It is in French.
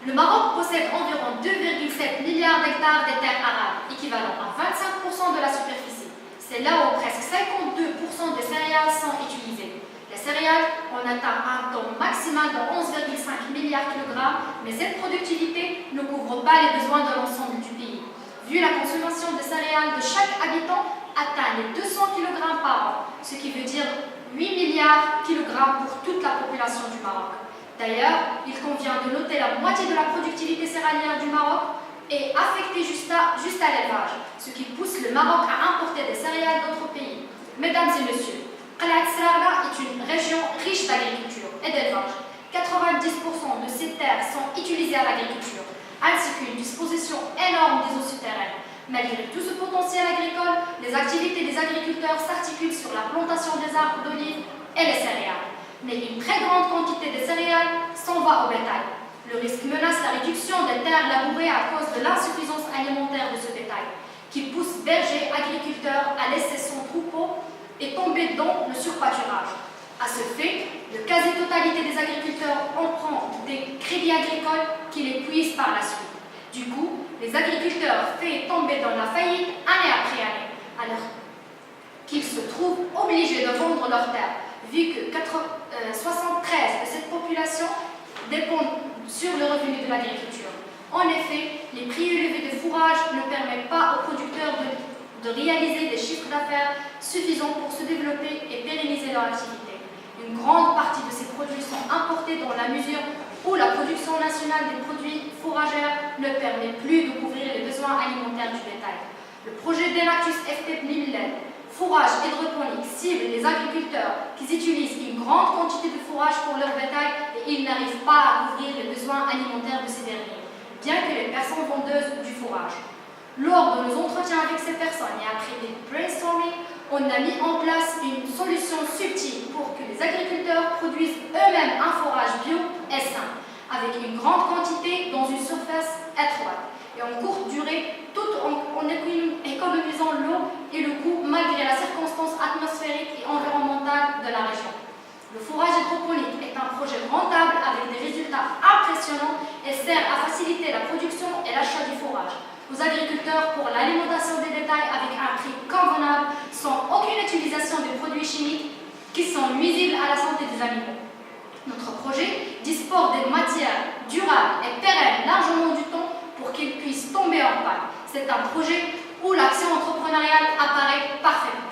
Le Maroc possède environ 2,7 milliards d'hectares de terres arables, équivalent à 25% de la superficie. C'est là où presque 52% des céréales sont utilisées. Les céréales ont atteint un taux maximal de 11,5 milliards de kg, mais cette productivité ne couvre pas les besoins de l'ensemble du pays. Vu la consommation de céréales de chaque habitant atteint les 200 kg par an, ce qui veut dire 8 milliards de kg pour toute la population du Maroc. D'ailleurs, il convient de noter la moitié de la productivité céréalière du Maroc est affectée juste à l'élevage, ce qui pousse le Maroc à importer des céréales d'autres pays. Mesdames et messieurs, Qalat Srara est une région riche d'agriculture et d'élevage. 90% de ses terres sont utilisées à l'agriculture, ainsi qu'une disposition énorme des eaux souterraines. Malgré tout ce potentiel agricole, les activités des agriculteurs s'articulent sur la plantation des arbres d'olive et les céréales. Mais une très grande quantité de céréales s'en va au bétail. Le risque menace la réduction des terres labourées à cause de l'insuffisance alimentaire de ce bétail, qui pousse bergers agriculteurs à laisser son troupeau et tomber dans le surpâturage. À ce fait, la quasi-totalité des agriculteurs empruntent des crédits agricoles qui les puisent par la suite. Du coup, les agriculteurs fait tomber dans la faillite année après année, alors qu'ils se trouvent obligés de vendre leurs terres, vu que 73% de cette population dépendent sur le revenu de l'agriculture. En effet, les prix élevés de fourrage ne permettent pas aux producteurs de réaliser des chiffres d'affaires suffisants pour se développer et pérenniser leur activité. Une grande partie de ces produits sont importés dans la mesure où la production nationale des produits fourragères ne permet plus de couvrir les besoins alimentaires du bétail. Le projet d'Enactus FP Millet, fourrage hydroponique, cible les agriculteurs qui utilisent une grande quantité de fourrage pour leur bétail et ils n'arrivent pas à couvrir les besoins alimentaires de ces derniers, bien que les personnes vendeuses du fourrage. Lors de nos entretiens avec ces personnes et après des brainstorming, on a mis en place une solution subtile pour que les agriculteurs produisent eux-mêmes un fourrage bio et sain, avec une grande quantité dans une surface étroite et en courte durée, tout en économisant l'eau et le coût malgré la circonstance atmosphérique et environnementale de la région. Le fourrage hydroponique est un projet rentable avec des résultats impressionnants et sert à faciliter la production et l'achat du fourrage aux agriculteurs pour l'alimentation des bétails avec un prix convenable, sans aucune utilisation de produits chimiques qui sont nuisibles à la santé des animaux. Notre projet dispose des matières durables et pérennes largement du temps pour qu'ils puissent tomber en panne. C'est un projet où l'action entrepreneuriale apparaît parfaitement.